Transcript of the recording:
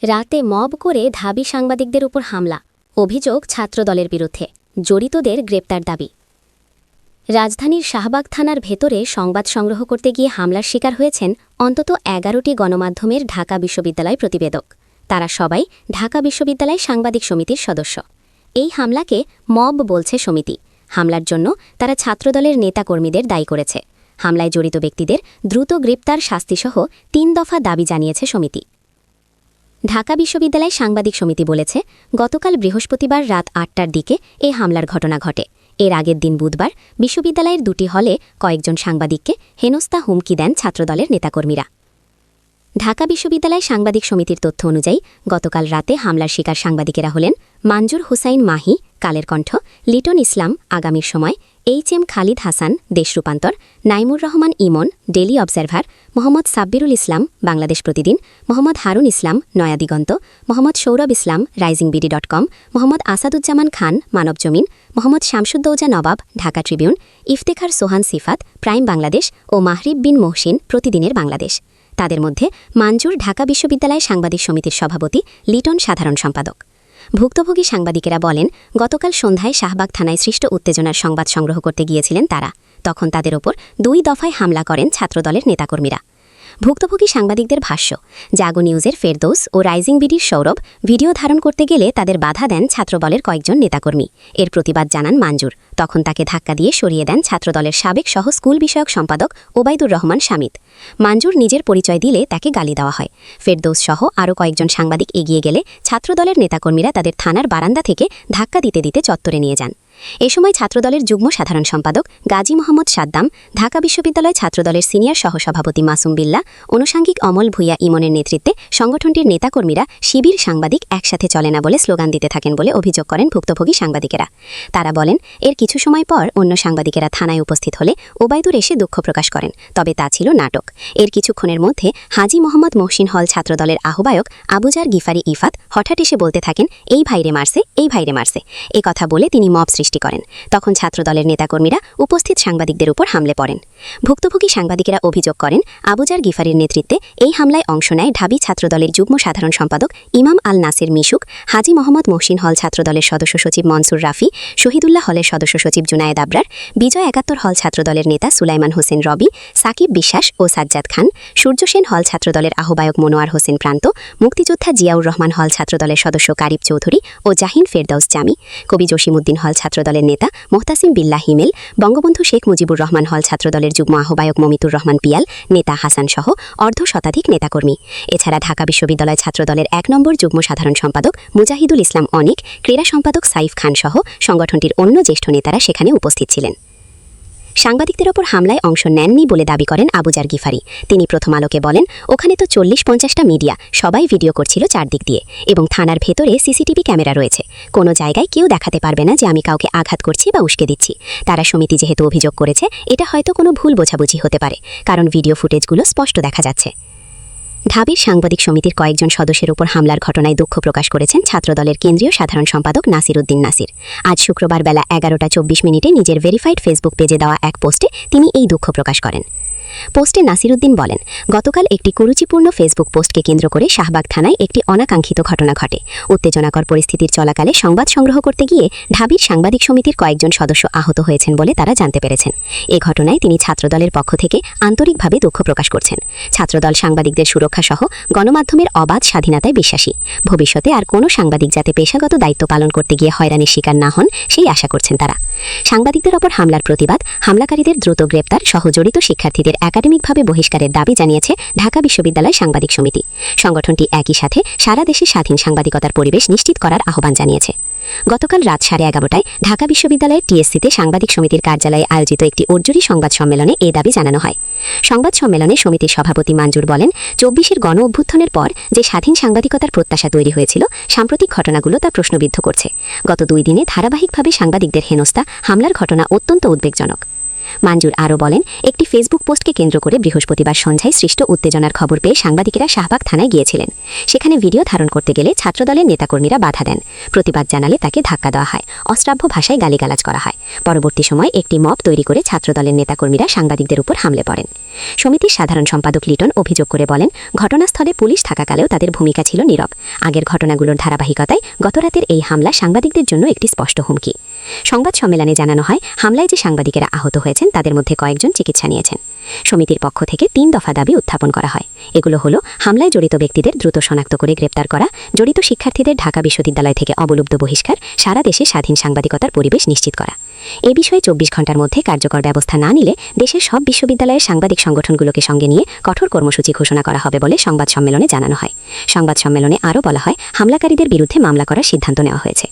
রাতে মব করে ঢাবি সাংবাদিকদের উপর হামলা, অভিযোগ ছাত্রদলের বিরুদ্ধে, জড়িতদের গ্রেপ্তার দাবি। রাজধানীর শাহবাগ থানার ভেতরে সংবাদ সংগ্রহ করতে গিয়ে হামলার শিকার হয়েছেন অন্তত ১১টি গণমাধ্যমের ঢাকা বিশ্ববিদ্যালয় প্রতিবেদক। তারা সবাই ঢাকা বিশ্ববিদ্যালয় সাংবাদিক সমিতির সদস্য। এই হামলাকে মব বলছে সমিতি। হামলার জন্য তারা ছাত্রদলের নেতাকর্মীদের দায়ী করেছে। হামলায় জড়িত ব্যক্তিদের দ্রুত গ্রেপ্তার, শাস্তিসহ ৩ দফা দাবি জানিয়েছে সমিতি। ঢাকা বিশ্ববিদ্যালয় সাংবাদিক সমিতি বলেছে, গতকাল বৃহস্পতিবার রাত ৮টার দিকে এ হামলার ঘটনা ঘটে। এর আগের দিন বুধবার বিশ্ববিদ্যালয়ের ২টি হলে কয়েকজন সাংবাদিককে হেনস্থা হুমকি দেন ছাত্রদলের নেতাকর্মীরা। ঢাকা বিশ্ববিদ্যালয় সাংবাদিক সমিতির তথ্য অনুযায়ী গতকাল রাতে হামলার শিকার সাংবাদিকেরা হলেন মানজুর হুসাইন মাহি, কালের কণ্ঠ, লিটন ইসলাম, আগামীর সময়, এইচ.এম. খালিদ হাসান, দেশ রূপান্তর, নাইমুর রহমান ইমন, ডেলি অবজারভার, মোহাম্মদ সাব্বিরুল ইসলাম, বাংলাদেশ প্রতিদিন, মোহাম্মদ হারুন ইসলাম, নয়াদিগন্ত, মোহাম্মদ সৌরভ ইসলাম, রাইজিংবিডি.কম, মোহাম্মদ আসাদুজ্জামান খান, মানবজমিন, মোহাম্মদ শামসুদ্দৌজা নবাব, ঢাকা ট্রিবিউন, ইফতেখার সোহান সিফাত, প্রাইম বাংলাদেশ ও মাহরিব বিন মোহসিন, প্রতিদিনের বাংলাদেশ। তাদের মধ্যে মানজুর ঢাকা বিশ্ববিদ্যালয় সাংবাদিক সমিতির সভাপতি, লিটন সাধারণ সম্পাদক। ভুক্তভোগী সাংবাদিকেরা বলেন, গতকাল সন্ধ্যায় শাহবাগ থানায় সৃষ্ট উত্তেজনার সংবাদ সংগ্রহ করতে গিয়েছিলেন তারা। তখন তাদের ওপর ২ দফায় হামলা করেন ছাত্রদলের নেতাকর্মীরা। ভুক্তভোগী সাংবাদিকদের ভাষ্য, জাগো নিউজের ফেরদৌস ও রাইজিং বিডির সৌরভ ভিডিও ধারণ করতে গেলে তাদের বাধা দেন ছাত্রদলের কয়েকজন নেতাকর্মী। এর প্রতিবাদ জানান মানজুর। তখন তাকে ধাক্কা দিয়ে সরিয়ে দেন ছাত্রদলের সাবেক সহ স্কুল বিষয়ক সম্পাদক ওবায়দুর রহমান শামিদ। মানজুর নিজের পরিচয় দিলে তাকে গালি দেওয়া হয়। ফেরদৌস সহ আরও কয়েকজন সাংবাদিক এগিয়ে গেলে ছাত্রদলের নেতাকর্মীরা তাদের থানার বারান্দা থেকে ধাক্কা দিতে দিতে চত্বরে নিয়ে যান। এ সময় ছাত্রদলের যুগ্ম সাধারণ সম্পাদক গাজী মোহাম্মদ সাদ্দাম, ঢাকা বিশ্ববিদ্যালয় ছাত্রদলের সিনিয়র সহসভাপতি মাসুম বিল্লাহ, অনুষাঙ্গিক অমল ভূঁইয়া ইমনের নেতৃত্বে সংগঠনটির নেতাকর্মীরা শিবির সাংবাদিক একসাথে চলে না বলে স্লোগান দিতে থাকেন বলে অভিযোগ করেন ভুক্তভোগী সাংবাদিকেরা। তারা বলেন, এর কিছু সময় পর অন্য সাংবাদিকেরা থানায় উপস্থিত হলে ওবায়দুর এসে দুঃখ প্রকাশ করেন, তবে তা ছিল নাটক। এর কিছুক্ষণের মধ্যে হাজী মোহাম্মদ মহসিন হল ছাত্রদলের আহ্বায়ক আবুজার গিফারি ইফাত হঠাৎ এসে বলতে থাকেন, এই ভাইরে মারছে, এই ভাইরে মারছে। এ কথা বলে তিনি মব সৃষ্টি করেন। তখন ছাত্রদলের নেতাকর্মীরা উপস্থিত সাংবাদিকদের উপর হামলে পড়েন। ভুক্তভোগী সাংবাদিকেরা অভিযোগ করেন, আবুজার গিফারির নেতৃত্বে এই হামলায় অংশ নেয় ঢাবি ছাত্রদলের যুগ্ম সাধারণ সম্পাদক ইমাম আল নাসির মিশুক, হাজী মোহাম্মদ মহসিন হল ছাত্রদলের সদস্য সচিব মনসুর রাফি, শহীদুল্লাহ হলের সদস্য সচিব জুনায়েদ আবরার, বিজয় ৭১ হল ছাত্রদলের নেতা সুলাইমান হোসেন রবি, সাকিব বিশ্বাস ও সাজ্জাদ খান, সূর্য সেন হল ছাত্রদলের আহ্বায়ক মনোয়ার হোসেন প্রান্ত, মুক্তিযোদ্ধা জিয়াউর রহমান হল ছাত্রদলের সদস্য কারিব চৌধুরী ও জাহিন ফেরদৌস জামি, কবি জসিমউদ্দিন হল ছাত্রদলের নেতা মোহতাসিম বিল্লাহ হিমেল, বঙ্গবন্ধু শেখ মুজিবুর রহমান হল ছাত্রদলের যুগ্ম আহ্বায়ক মমিতুর রহমান পিয়াল, নেতা হাসান সহ অর্ধশতাধিক নেতাকর্মী। এছাড়া ঢাকা বিশ্ববিদ্যালয় ছাত্রদলের ১ নম্বর যুগ্ম সাধারণ সম্পাদক মুজাহিদুল ইসলাম অনিক, ক্রীড়া সম্পাদক সাইফ খান সহ সংগঠনটির অন্য জ্যেষ্ঠ নেতারা সেখানে উপস্থিত ছিলেন। সাংবাদিকদের ওপর হামলায় অংশ নেননি বলে দাবি করেন আবুজার গিফারি। তিনি প্রথম আলোকে বলেন, ওখানে তো ৪০-৫০টা মিডিয়া, সবাই ভিডিও করছিল চারদিক দিয়ে, এবং থানার ভেতরে সিসিটিভি ক্যামেরা রয়েছে। কোনো জায়গায় কেউ দেখাতে পারবে না যে আমি কাউকে আঘাত করছি বা উস্কে দিচ্ছি। তারা সমিতি যেহেতু অভিযোগ করেছে, এটা হয়তো কোনো ভুল বোঝাবুঝি হতে পারে, কারণ ভিডিও ফুটেজগুলো স্পষ্ট দেখা যাচ্ছে। ঢাবির সাংবাদিক সমিতির কয়েকজন সদস্যের উপর হামলার ঘটনায় দুঃখ প্রকাশ করেছেন ছাত্রদলের কেন্দ্রীয় সাধারণ সম্পাদক নাসির উদ্দিন নাসির। আজ শুক্রবার বেলা ১১টা ২৪ নিজের ভেরিফাইড ফেসবুক পেজে দেওয়া এক পোস্টে তিনি এই দুঃখ প্রকাশ করেন। পোস্টে নাসির উদ্দিন বলেন, গতকাল একটি কুরুচিপূর্ণ ফেসবুক পোস্টকে কেন্দ্র করে শাহবাগ থানায় একটি অনাকাঙ্ক্ষিত ঘটনা ঘটে। উত্তেজনাকর পরিস্থিতির চলাকালে সংবাদ সংগ্রহ করতে গিয়ে ঢাবির সাংবাদিক সমিতির কয়েকজন সদস্য আহত হয়েছেন বলে তারা জানতে পেরেছেন। এ ঘটনায় তিনি ছাত্রদলের পক্ষ থেকে আন্তরিকভাবে দুঃখ প্রকাশ করছেন। ছাত্রদল সাংবাদিকদের সুরক্ষা সহ গণমাধ্যমের অবাধ স্বাধীনতায় বিশ্বাসী। ভবিষ্যতে আর কোনো সাংবাদিক যাতে পেশাগত দায়িত্ব পালন করতে গিয়ে হয়রানির শিকার না হন, সেই আশা করছেন তারা। সাংবাদিকদের ওপর হামলার প্রতিবাদ, হামলাকারীদের দ্রুত গ্রেপ্তার সহ জড়িত শিক্ষার্থীদের একাডেমিকভাবে বহিষ্কারের দাবি জানিয়েছে ঢাকা বিশ্ববিদ্যালয় সাংবাদিক সমিতি। সংগঠনটি একই সাথে সারা দেশে স্বাধীন সাংবাদিকতার পরিবেশ নিশ্চিত করার আহ্বান জানিয়েছে। গতকাল রাত 11:30টায় ঢাকা বিশ্ববিদ্যালয়ের টিএসসিতে সাংবাদিক সমিতির কার্যালয়ে আয়োজিত একটি অর্জুরি সংবাদ সম্মেলনে এ দাবি জানানো হয়। সংবাদ সম্মেলনে সমিতির সভাপতি মানজুর বলেন, ২৪-এর গণ অভ্যুত্থানের পর যে স্বাধীন সাংবাদিকতার প্রত্যাশা তৈরি হয়েছিল, সাম্প্রতিক ঘটনাগুলো তা প্রশ্নবিদ্ধ করছে। গত ২ দিনে ধারাবাহিকভাবে সাংবাদিকদের হেনস্থা, হামলার ঘটনা অত্যন্ত উদ্বেগজনক। মাঞ্জুর আরও বলেন, একটি ফেসবুক পোস্টকে কেন্দ্র করে বৃহস্পতিবার সন্ধ্যায় সৃষ্ট উত্তেজনার খবর পেয়ে সাংবাদিকেরা শাহবাগ থানায় গিয়েছিলেন। সেখানে ভিডিও ধারণ করতে গেলে ছাত্রদলের নেতাকর্মীরা বাধা দেন। প্রতিবাদ জানালে তাকে ধাক্কা দেওয়া হয়, অশ্রাব্য ভাষায় গালিগালাজ করা হয়। পরবর্তী সময় একটি মব তৈরি করে ছাত্রদলের নেতাকর্মীরা সাংবাদিকদের উপর হামলে পড়েন। সমিতির সাধারণ সম্পাদক লিটন অভিযোগ করে বলেন, ঘটনাস্থলে পুলিশ থাকাকালেও তাদের ভূমিকা ছিল নীরব। আগের ঘটনাগুলোর ধারাবাহিকতায় গতরাতের এই হামলা সাংবাদিকদের জন্য একটি স্পষ্ট হুমকি। সংবাদ সম্মেলনে জানানো হয়, হামলায় যে সাংবাদিকেরা আহত হয়েছেন তাদের মধ্যে কয়েকজন চিকিৎসা নিয়েছেন। সমিতির পক্ষ থেকে 3 দফা দাবি উত্থাপন করা হয়। এগুলো হলো, হামলায় জড়িত ব্যক্তিদের দ্রুত শনাক্ত করে গ্রেপ্তার করা, জড়িত শিক্ষার্থীদের ঢাকা বিশ্ববিদ্যালয় থেকে অবলুপ্ত বহিষ্কার, সারা দেশে স্বাধীন সাংবাদিকতার পরিবেশ নিশ্চিত করা। এ বিষয়ে 24 ঘণ্টার মধ্যে কার্যকর ব্যবস্থা না নিলে দেশের সব বিশ্ববিদ্যালয়ের সাংবাদিক সংগঠনগুলোকে সঙ্গে নিয়ে কঠোর কর্মসূচি ঘোষণা করা হবে বলে সংবাদ সম্মেলনে জানানো হয়। সংবাদ সম্মেলনে আরও বলা হয়, হামলাকারীদের বিরুদ্ধে মামলা করার সিদ্ধান্ত নেওয়া হয়েছে।